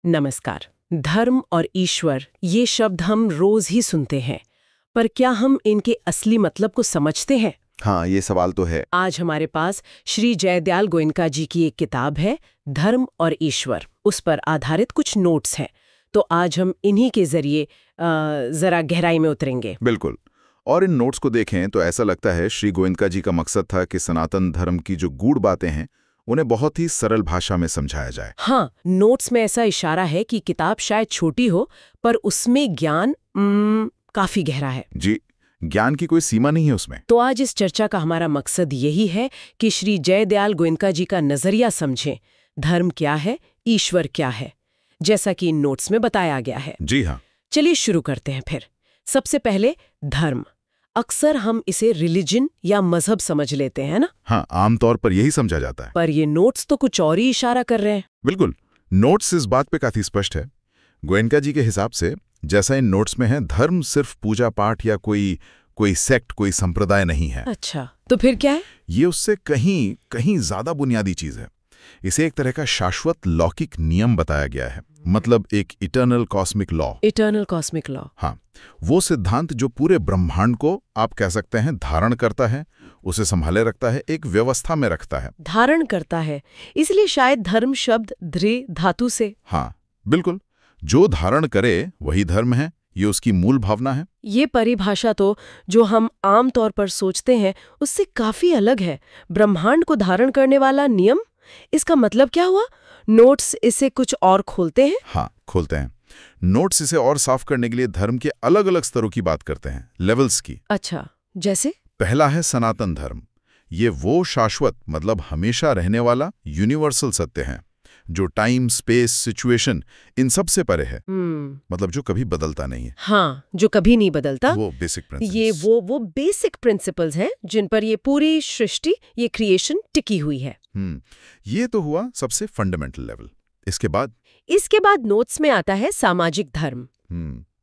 नमस्कार। धर्म और ईश्वर ये शब्द हम रोज ही सुनते हैं, पर क्या हम इनके असली मतलब को समझते हैं? हाँ, ये सवाल तो है। आज हमारे पास श्री जयदयाल गोयनका जी की एक किताब है, धर्म और ईश्वर। उस पर आधारित कुछ नोट्स हैं, तो आज हम इन्हीं के जरिए जरा गहराई में उतरेंगे। बिल्कुल। और इन नोट्स को देखें तो ऐसा लगता है श्री गोयनका जी का मकसद था कि सनातन धर्म की जो गूढ़ बातें हैं उन्हें बहुत ही सरल भाषा में समझाया जाए। हाँ, नोट्स में ऐसा इशारा है कि किताब शायद छोटी हो, पर उसमें ज्ञान काफी गहरा है। जी, ज्ञान की कोई सीमा नहीं है उसमें। तो आज इस चर्चा का हमारा मकसद यही है कि श्री जयदयाल गोयनका जी का नजरिया समझें। धर्म क्या है, ईश्वर क्या है, जैसा कि इन नोट्स में बताया गया है। जी हाँ। चलिए शुरू करते हैं फिर। सबसे पहले धर्म। अक्सर हम इसे रिलीजन या मजहब समझ लेते हैं ना? हाँ, आमतौर पर यही समझा जाता है। पर ये नोट्स तो कुछ और ही इशारा कर रहे हैं। बिल्कुल, नोट्स इस बात पे काफी स्पष्ट है। गोयनका जी के हिसाब से जैसा इन नोट्स में है, धर्म सिर्फ पूजा पाठ या कोई सेक्ट, कोई संप्रदाय नहीं है। अच्छा, तो फिर क्या है? ये उससे कहीं कहीं ज्यादा बुनियादी चीज है। इसे एक तरह का शाश्वत लौकिक नियम बताया गया है, मतलब एक eternal cosmic law. Eternal cosmic law. हाँ, वो सिद्धांत जो पूरे ब्रह्मांड को आप कह सकते हैं धारण करता है, उसे संभाले रखता है, एक व्यवस्था में रखता है। धारण करता है, इसलिए शायद धर्म शब्द ध्रे धातु से। हाँ बिल्कुल, जो धारण करे वही धर्म है, ये उसकी मूल भावना है। ये परिभाषा तो जो हम आम तौर पर सोचते हैं उससे काफी अलग है। ब्रह्मांड को धारण करने वाला नियम, इसका मतलब क्या हुआ? नोट्स इसे कुछ और खोलते हैं। हाँ, खोलते हैं। नोट्स इसे और साफ करने के लिए धर्म के अलग अलग स्तरों की बात करते हैं, लेवल्स की। अच्छा, जैसे? पहला है सनातन धर्म। ये वो शाश्वत, मतलब हमेशा रहने वाला यूनिवर्सल सत्य है जो टाइम, स्पेस, सिचुएशन इन सब से परे है। मतलब जो कभी बदलता नहीं है। हाँ, जो कभी नहीं बदलता। वो बेसिक प्रिंसिपल्स। ये वो बेसिक प्रिंसिपल्स हैं जिन पर ये पूरी सृष्टि, ये क्रिएशन टिकी हुई है। ये तो हुआ सबसे फंडामेंटल लेवल। इसके बाद नोट्स में आता है सामाजिक धर्म।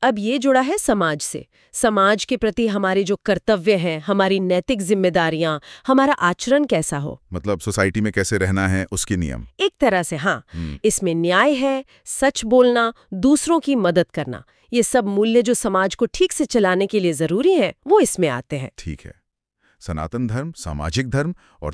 अब ये जुड़ा है समाज से। समाज के प्रति हमारे जो कर्तव्य हैं, हमारी नैतिक जिम्मेदारियां, हमारा आचरण कैसा हो, मतलब सोसाइटी में कैसे रहना है, उसके नियम। एक तरह से। हाँ, इसमें न्याय है, सच बोलना, दूसरों की मदद करना, ये सब मूल्य जो समाज को ठीक से चलाने के लिए जरूरी हैं, वो इसमें आते हैं। ठीक है, सनातन धर्म, सामाजिक धर्म, और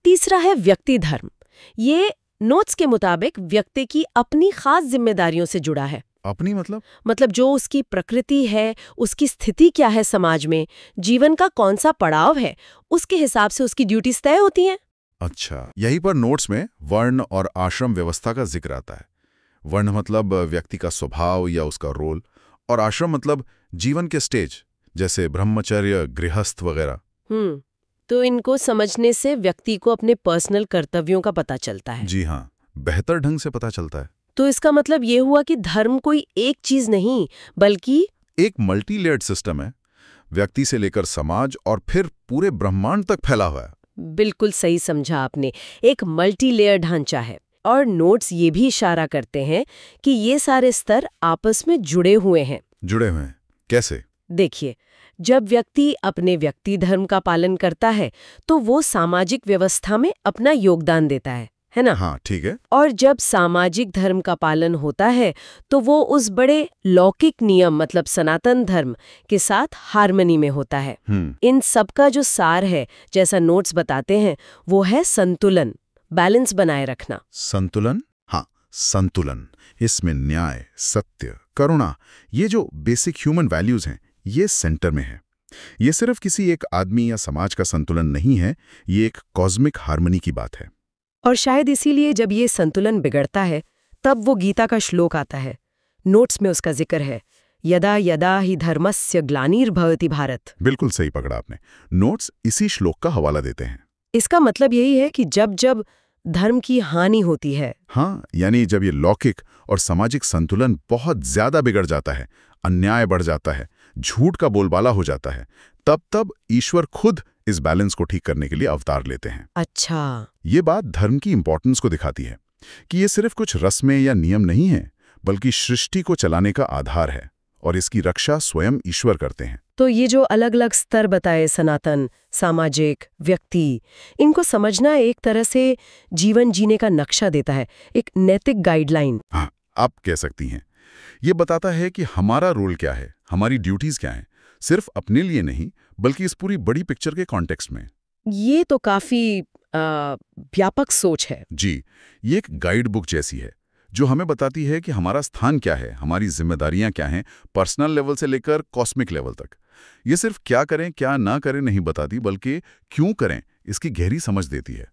तीसरा है व्यक्ति धर्म। ये नोट्स के मुताबिक व्यक्ति की अपनी खास जिम्मेदारियों से जुड़ा है। अपनी मतलब जो उसकी प्रकृति है, उसकी स्थिति क्या है समाज में, जीवन का कौन सा पड़ाव है, उसके हिसाब से उसकी ड्यूटीज तय होती हैं। अच्छा, यहीं पर नोट्स में वर्ण और आश्रम व्यवस्था का जिक्र आता है। वर्ण मतलब व्यक्ति का स्वभाव या उसका रोल, और आश्रम मतलब जीवन के स्टेज, जैसे ब्रह्मचर्य, गृहस्थ वगैरह। तो इनको समझने से व्यक्ति को अपने पर्सनल कर्तव्यों का पता चलता है। जी हाँ, बेहतर ढंग से पता चलता है। तो इसका मतलब ये हुआ कि धर्म कोई एक चीज नहीं, बल्कि एक मल्टी लेयर्ड सिस्टम है, व्यक्ति से लेकर समाज और फिर पूरे ब्रह्मांड तक फैला हुआ है। बिल्कुल सही समझा आपने, एक मल्टी लेयर ढांचा है। और नोट्स ये भी इशारा करते हैं कि ये सारे स्तर आपस में जुड़े हुए हैं। कैसे? देखिए, जब व्यक्ति अपने व्यक्ति धर्म का पालन करता है तो वो सामाजिक व्यवस्था में अपना योगदान देता है ना? हाँ, ठीक है। और जब सामाजिक धर्म का पालन होता है तो वो उस बड़े लौकिक नियम, मतलब सनातन धर्म के साथ हार्मनी में होता है। इन सब का जो सार है, जैसा नोट्स बताते हैं, वो है संतुलन, बैलेंस बनाए रखना। संतुलन? हाँ, संतुलन। इसमें न्याय, सत्य, करुणा, ये जो बेसिक ह्यूमन वैल्यूज हैं, ये सेंटर में है। ये सिर्फ किसी एक आदमी या समाज का संतुलन नहीं है, ये एक कॉस्मिक हार्मनी की बात है। और शायद इसीलिए जब ये संतुलन बिगड़ता है तब वो गीता का श्लोक आता है। नोट्स में उसका जिक्र है, यदा यदा ही धर्मस्य ग्लानिर्भवति भारत। बिल्कुल सही पकड़ा आपने। नोट्स इसी श्लोक का हवाला देते हैं। इसका मतलब यही है कि जब जब धर्म की हानि होती है, हाँ, यानी जब ये लौकिक और सामाजिक संतुलन बहुत ज्यादा बिगड़ जाता है, अन्याय बढ़ जाता है, झूठ का बोलबाला हो जाता है, तब ईश्वर खुद इस बैलेंस को ठीक करने के लिए अवतार लेते हैं। अच्छा, ये बात धर्म की इंपॉर्टेंस को दिखाती है कि ये सिर्फ कुछ रस्में या नियम नहीं है, बल्कि सृष्टि को चलाने का आधार है, और इसकी रक्षा स्वयं ईश्वर करते हैं। तो ये जो अलग अलग स्तर बताए, सनातन, सामाजिक, व्यक्ति, इनको समझना एक तरह से जीवन जीने का नक्शा देता है, एक नैतिक गाइडलाइन। हाँ, आप कह सकती हैं। ये बताता है कि हमारा रोल क्या है, हमारी ड्यूटीज क्या हैं, सिर्फ अपने लिए नहीं बल्कि इस पूरी बड़ी पिक्चर के कॉन्टेक्स्ट में। ये तो काफी व्यापक सोच है। जी, ये एक गाइड बुक जैसी है जो हमें बताती है कि हमारा स्थान क्या है, हमारी जिम्मेदारियां क्या हैं, पर्सनल लेवल से लेकर कॉस्मिक लेवल तक। ये सिर्फ क्या करें क्या ना करें नहीं बताती, बल्कि क्यों करें इसकी गहरी समझ देती है।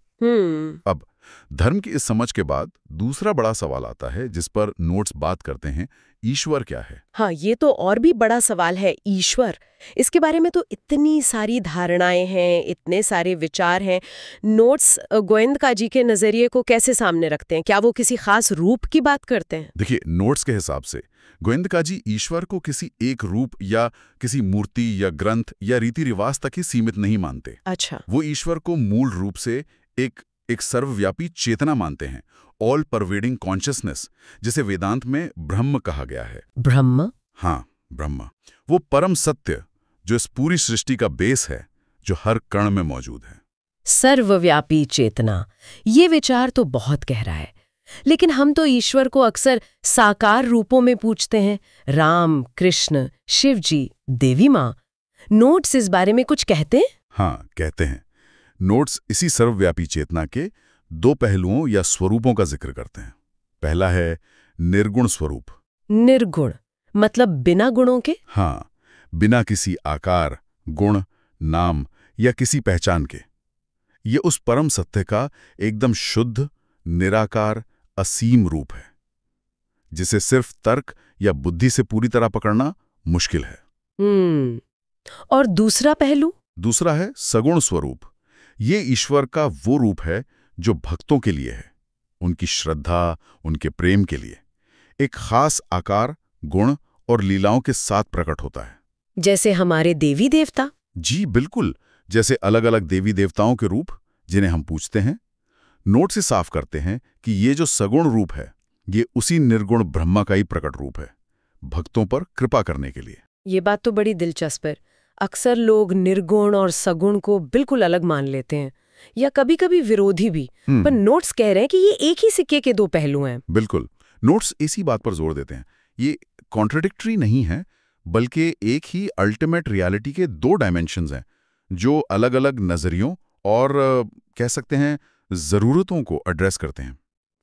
अब धर्म की इस समझ के बाद दूसरा बड़ा सवाल आता है जिस पर नोट्स बात करते हैं, ईश्वर क्या है? हाँ, ये तो और भी बड़ा सवाल है, ईश्वर। इसके बारे में तो इतनी सारी धारणाएं हैं, इतने सारे विचार हैं। नोट्स गोविंद जी के नजरिए को कैसे सामने रखते हैं? क्या वो किसी खास रूप की बात करते हैं? देखिए, नोट्स के हिसाब से गोविंद जी ईश्वर को किसी एक रूप या किसी मूर्ति या ग्रंथ या रीति रिवाज तक ही सीमित नहीं मानते। अच्छा। वो ईश्वर को मूल रूप से एक सर्वव्यापी चेतना मानते हैं, ऑल परवेडिंग कॉन्शियसनेस, जिसे वेदांत में ब्रह्म कहा गया है। ब्रह्म? हाँ, ब्रह्म, वो परम सत्य जो इस पूरी सृष्टि का बेस है, जो हर कण में मौजूद है। सर्वव्यापी चेतना, ये विचार तो बहुत गहरा है। लेकिन हम तो ईश्वर को अक्सर साकार रूपों में पूछते हैं, राम, कृष्ण, शिव जी, देवी माँ। नोट्स इस बारे में कुछ कहते हैं? हाँ, कहते हैं। नोट्स इसी सर्वव्यापी चेतना के दो पहलुओं या स्वरूपों का जिक्र करते हैं। पहला है निर्गुण स्वरूप। निर्गुण मतलब बिना गुणों के? हाँ, बिना किसी आकार, गुण, नाम या किसी पहचान के। ये उस परम सत्य का एकदम शुद्ध, निराकार, असीम रूप है, जिसे सिर्फ तर्क या बुद्धि से पूरी तरह पकड़ना मुश्किल है। और दूसरा पहलू? दूसरा है सगुण स्वरूप। ये ईश्वर का वो रूप है जो भक्तों के लिए है, उनकी श्रद्धा, उनके प्रेम के लिए। एक खास आकार, गुण और लीलाओं के साथ प्रकट होता है। जैसे हमारे देवी देवता? जी बिल्कुल, जैसे अलग अलग देवी देवताओं के रूप जिन्हें हम पूजते हैं। नोट से साफ करते हैं कि ये जो सगुण रूप है, ये उसी निर्गुण ब्रह्मा का ही प्रकट रूप है, भक्तों पर कृपा करने के लिए। ये बात तो बड़ी दिलचस्प है। अक्सर लोग निर्गुण और सगुण को बिल्कुल अलग मान लेते हैं, या कभी-कभी विरोधी भी। पर नोट्स कह रहे हैं कि ये एक ही सिक्के के दो पहलू हैं। बिल्कुल, नोट्स इसी बात पर जोर देते हैं। ये कॉन्ट्रडिक्टरी नहीं है, बल्कि एक ही अल्टीमेट रियलिटी के दो डायमेंशंस हैं, जो अलग अलग नजरियों और कह सकते हैं जरूरतों को एड्रेस करते हैं।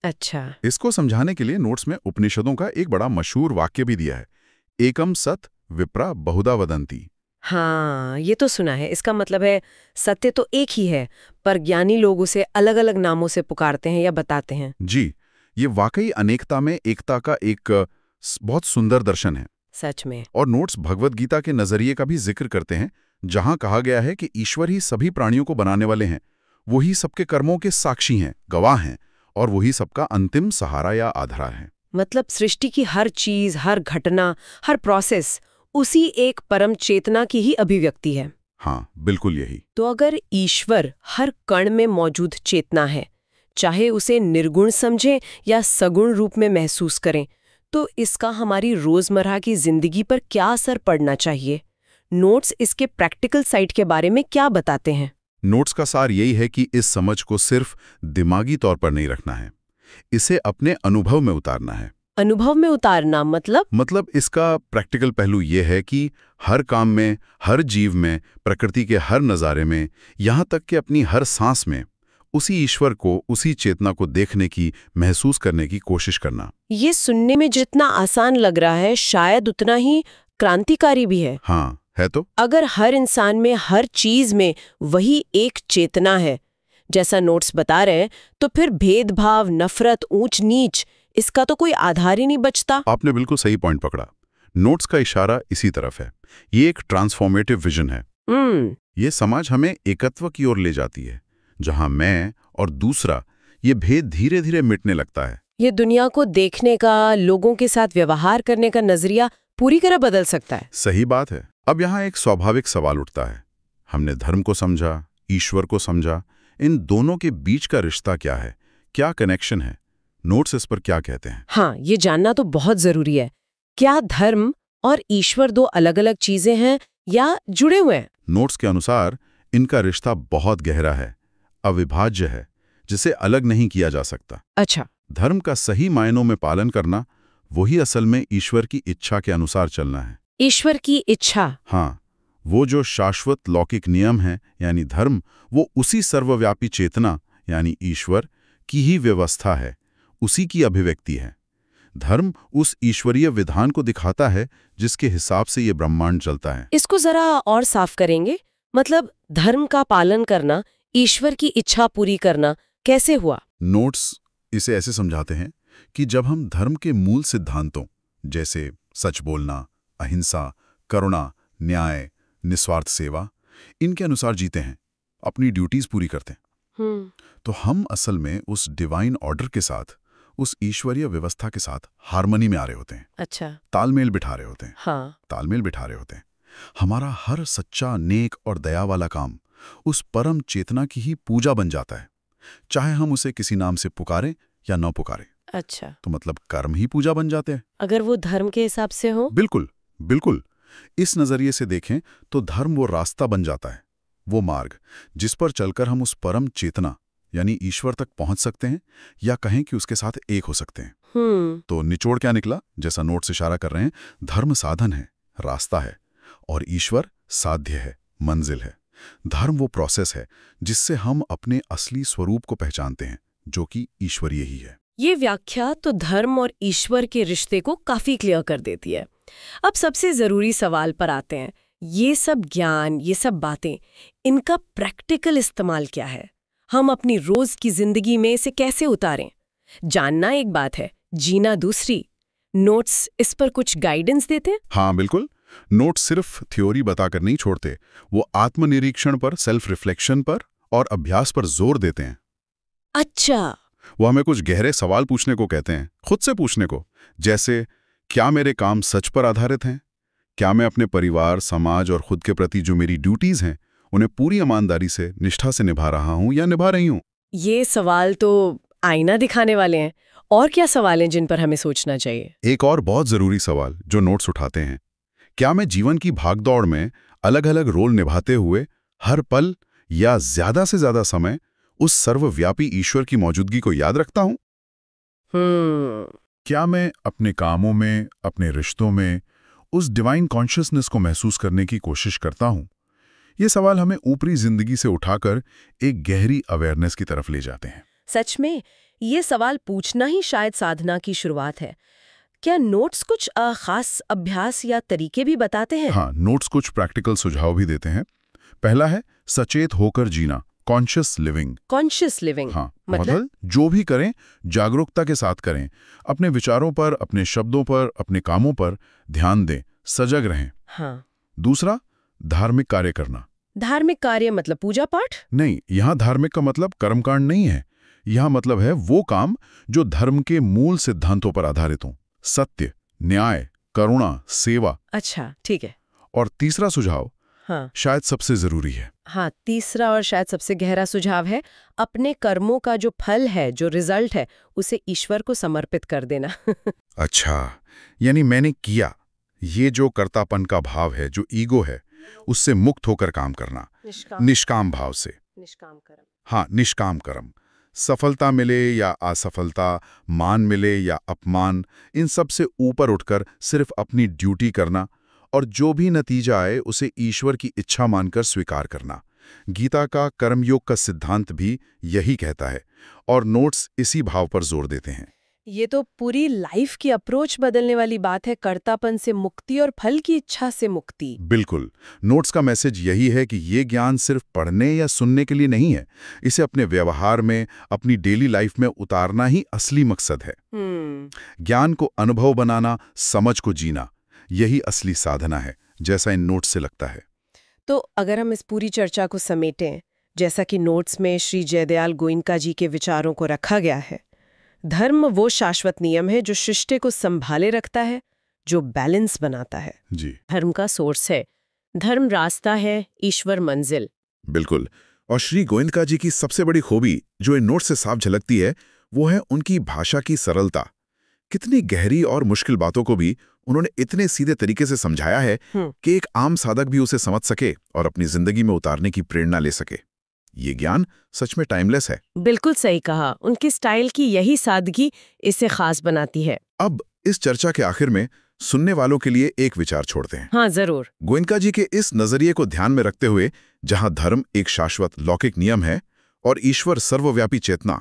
अच्छा। इसको समझाने के लिए नोट्स में उपनिषदों का एक बड़ा मशहूर वाक्य भी दिया है, एकम सत विप्रा बहुधा वदंती। हाँ, ये तो सुना है। इसका मतलब है सत्य तो एक ही है, पर ज्ञानी लोग उसे अलग अलग नामों से पुकारते हैं या बताते हैं। जी, ये वाकई अनेकता में एकता का एक बहुत सुंदर दर्शन है। सच में। और नोट्स भगवद गीता के नजरिए का भी जिक्र करते हैं, जहां कहा गया है कि ईश्वर ही सभी प्राणियों को बनाने वाले हैं, वही सबके कर्मों के साक्षी हैं, गवाह हैं, और वही सबका अंतिम सहारा या आधार है। मतलब सृष्टि की हर चीज, हर घटना, हर प्रोसेस उसी एक परम चेतना की ही अभिव्यक्ति है। हाँ, बिल्कुल यही। तो अगर ईश्वर हर कण में मौजूद चेतना है, चाहे उसे निर्गुण समझें या सगुण रूप में महसूस करें, तो इसका हमारी रोजमर्रा की जिंदगी पर क्या असर पड़ना चाहिए? नोट्स इसके प्रैक्टिकल साइड के बारे में क्या बताते हैं? नोट्स का सार यही है कि इस समझ को सिर्फ दिमागी तौर पर नहीं रखना है, इसे अपने अनुभव में उतारना है। अनुभव में उतारना मतलब इसका प्रैक्टिकल पहलू ये है कि हर काम में, हर जीव में, प्रकृति के हर नज़ारे में, यहाँ तक कि अपनी हर सांस में उसी ईश्वर को, उसी चेतना को देखने की, महसूस करने की कोशिश करना। ये सुनने में जितना आसान लग रहा है, शायद उतना ही क्रांतिकारी भी है। हाँ, है तो। अगर हर इंसान में, हर चीज में वही एक चेतना है, जैसा नोट्स बता रहे हैं, तो फिर भेदभाव, नफरत, ऊंच नीच, इसका तो कोई आधार ही नहीं बचता। आपने बिल्कुल सही पॉइंट पकड़ा। नोट्स का इशारा इसी तरफ है। ये एक ट्रांसफॉर्मेटिव विजन है। ये समाज हमें एकत्व की ओर ले जाती है, जहां मैं और दूसरा, ये भेद धीरे धीरे मिटने लगता है। ये दुनिया को देखने का, लोगों के साथ व्यवहार करने का नजरिया पूरी तरह बदल सकता है। सही बात है। अब यहाँ एक स्वाभाविक सवाल उठता है, हमने धर्म को समझा, ईश्वर को समझा, इन दोनों के बीच का रिश्ता क्या है, क्या कनेक्शन है? नोट्स इस पर क्या कहते हैं? हाँ, ये जानना तो बहुत जरूरी है। क्या धर्म और ईश्वर दो अलग अलग चीजें हैं या जुड़े हुए हैं? नोट्स के अनुसार इनका रिश्ता बहुत गहरा है, अविभाज्य है, जिसे अलग नहीं किया जा सकता। अच्छा। धर्म का सही मायनों में पालन करना, वही असल में ईश्वर की इच्छा के अनुसार चलना है। ईश्वर की इच्छा? हाँ, वो जो शाश्वत लौकिक नियम है यानी धर्म, वो उसी सर्वव्यापी चेतना यानी ईश्वर की ही व्यवस्था है, उसी की अभिव्यक्ति है। धर्म उस ईश्वरीय विधान को दिखाता है जिसके हिसाब से ये ब्रह्मांड चलता है। इसको जरा और साफ करेंगे? मतलब धर्म का पालन करना, ईश्वर की इच्छा पूरी करना कैसे हुआ? नोट्स इसे ऐसे समझाते हैं कि जब हम धर्म के मूल सिद्धांतों जैसे सच बोलना, अहिंसा, करुणा, न्याय, निस्वार्थ सेवा, इनके अनुसार जीते हैं, अपनी ड्यूटीज पूरी करते हैं, तो हम असल में उस डिवाइन ऑर्डर के साथ, उस ईश्वरीय व्यवस्था के साथ हार्मनी में आ रहे होते हैं। अच्छा। तालमेल बिठा रहे होते हैं। हाँ। तालमेल बिठा रहे होते हैं। हमारा हर सच्चा, नेक और दया वाला काम उस परम चेतना की ही पूजा बन जाता है, चाहे हम उसे किसी नाम से पुकारें या न पुकारें। अच्छा। तो मतलब कर्म ही पूजा बन जाते हैं, अगर वो धर्म के हिसाब से हो? बिल्कुल बिल्कुल। इस नजरिए से देखें तो धर्म वो रास्ता बन जाता है, वो मार्ग जिस पर चलकर हम उस परम चेतना यानी ईश्वर तक पहुंच सकते हैं, या कहें कि उसके साथ एक हो सकते हैं। तो निचोड़ क्या निकला? जैसा नोट से इशारा कर रहे हैं, धर्म साधन है, रास्ता है, और ईश्वर साध्य है, मंजिल है। धर्म वो प्रोसेस है जिससे हम अपने असली स्वरूप को पहचानते हैं, जो कि ईश्वरीय ही है। ये व्याख्या तो धर्म और ईश्वर के रिश्ते को काफी क्लियर कर देती है। अब सबसे जरूरी सवाल पर आते हैं। ये सब ज्ञान, ये सब बातें, इनका प्रैक्टिकल इस्तेमाल क्या है? हम अपनी रोज की जिंदगी में इसे कैसे उतारें? जानना एक बात है, जीना दूसरी। नोट्स इस पर कुछ गाइडेंस देते हैं? हाँ बिल्कुल। नोट्स सिर्फ थ्योरी बताकर नहीं छोड़ते, वो आत्मनिरीक्षण पर, सेल्फ रिफ्लेक्शन पर और अभ्यास पर जोर देते हैं। अच्छा। वो हमें कुछ गहरे सवाल पूछने को कहते हैं, खुद से पूछने को, जैसे क्या मेरे काम सच पर आधारित हैं? क्या मैं अपने परिवार, समाज और खुद के प्रति जो मेरी ड्यूटीज हैं उन्हें पूरी ईमानदारी से, निष्ठा से निभा रहा हूं या निभा रही हूं? ये सवाल तो आईना दिखाने वाले हैं। और क्या सवाल हैं जिन पर हमें सोचना चाहिए? एक और बहुत जरूरी सवाल जो नोट्स उठाते हैं, क्या मैं जीवन की भागदौड़ में अलग अलग रोल निभाते हुए हर पल या ज्यादा से ज्यादा समय उस सर्वव्यापी ईश्वर की मौजूदगी को याद रखता हूं? क्या मैं अपने कामों में, अपने रिश्तों में उस डिवाइन कॉन्शियसनेस को महसूस करने की कोशिश करता हूं? ये सवाल हमें ऊपरी जिंदगी से उठाकर एक गहरी अवेयरनेस की तरफ ले जाते हैं। सच में ये सवाल पूछना ही शायद साधना की शुरुआत है। क्या नोट्स कुछ खास अभ्यास या तरीके भी बताते हैं? हाँ, नोट्स कुछ प्रैक्टिकल सुझाव भी देते हैं। पहला है सचेत होकर जीना, कॉन्शियस लिविंग। Conscious living? हाँ, मतलब जो भी करें जागरूकता के साथ करें, अपने विचारों पर, अपने शब्दों पर, अपने कामों पर ध्यान दें, सजग रहें। हाँ। दूसरा, धार्मिक कार्य करना। धार्मिक कार्य मतलब पूजा पाठ? नहीं, यहाँ धार्मिक का मतलब कर्मकांड नहीं है। यहाँ मतलब है वो काम जो धर्म के मूल सिद्धांतों पर आधारित हों, सत्य, न्याय, करुणा, सेवा। अच्छा, ठीक है। और तीसरा सुझाव, हाँ, शायद सबसे जरूरी है। हाँ, तीसरा और शायद सबसे गहरा सुझाव है अपने कर्मों का जो फल है, जो रिजल्ट है, उसे ईश्वर को समर्पित कर देना। अच्छा, यानी मैंने किया, ये जो कर्तापन का भाव है, जो ईगो है, उससे मुक्त होकर काम करना, निष्काम भाव से। निष्काम कर्म। हाँ, निष्काम कर्म। सफलता मिले या असफलता, मान मिले या अपमान, इन सब से ऊपर उठकर सिर्फ अपनी ड्यूटी करना, और जो भी नतीजा आए उसे ईश्वर की इच्छा मानकर स्वीकार करना। गीता का कर्मयोग का सिद्धांत भी यही कहता है, और नोट्स इसी भाव पर जोर देते हैं। ये तो पूरी लाइफ की अप्रोच बदलने वाली बात है, कर्तापन से मुक्ति और फल की इच्छा से मुक्ति। बिल्कुल। नोट्स का मैसेज यही है कि ये ज्ञान सिर्फ पढ़ने या सुनने के लिए नहीं है, इसे अपने व्यवहार में, अपनी डेली लाइफ में उतारना ही असली मकसद है। ज्ञान को अनुभव बनाना, समझ को जीना, यही असली साधना है, जैसा इन नोट्स से लगता है। तो अगर हम इस पूरी चर्चा को समेटें, जैसा कि नोट्स में श्री जयदयाल गोयनका जी के विचारों को रखा गया है, धर्म वो शाश्वत नियम है जो सृष्टि को संभाले रखता है, जो बैलेंस बनाता है। जी। धर्म का सोर्स है, धर्म रास्ता है, ईश्वर मंजिल। बिल्कुल। और श्री गोयनका जी की सबसे बड़ी खूबी जो इन नोट्स से साफ झलकती है, वो है उनकी भाषा की सरलता। कितनी गहरी और मुश्किल बातों को भी उन्होंने इतने सीधे तरीके से समझाया है कि एक आम साधक भी उसे समझ सके और अपनी जिंदगी में उतारने की प्रेरणा ले सके। ये ज्ञान सच में टाइमलेस है। बिल्कुल सही कहा। उनकी स्टाइल की यही सादगी इसे खास बनाती है। अब इस चर्चा के आखिर में सुनने वालों के लिए एक विचार छोड़ते हैं। हाँ, जरूर। गोयनका जी के इस नजरिए को ध्यान में रखते हुए, जहां धर्म एक शाश्वत लौकिक नियम है और ईश्वर सर्वव्यापी चेतना,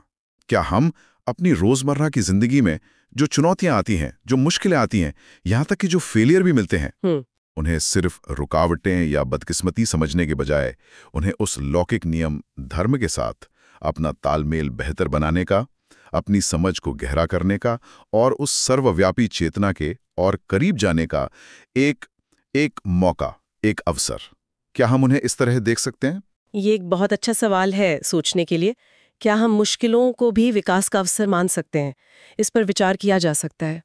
क्या हम अपनी रोजमर्रा की जिंदगी में जो चुनौतियां आती हैं, जो मुश्किलें आती हैं, यहां तक कि जो फेलियर भी मिलते हैं, उन्हें सिर्फ रुकावटें या बदकिस्मती समझने के बजाय उन्हें उस लौकिक नियम धर्म के साथ अपना तालमेल बेहतर बनाने का, अपनी समझ को गहरा करने का और उस सर्वव्यापी चेतना के और करीब जाने का एक मौका, एक अवसर, क्या हम उन्हें इस तरह देख सकते हैं? ये एक बहुत अच्छा सवाल है सोचने के लिए। क्या हम मुश्किलों को भी विकास का अवसर मान सकते हैं? इस पर विचार किया जा सकता है।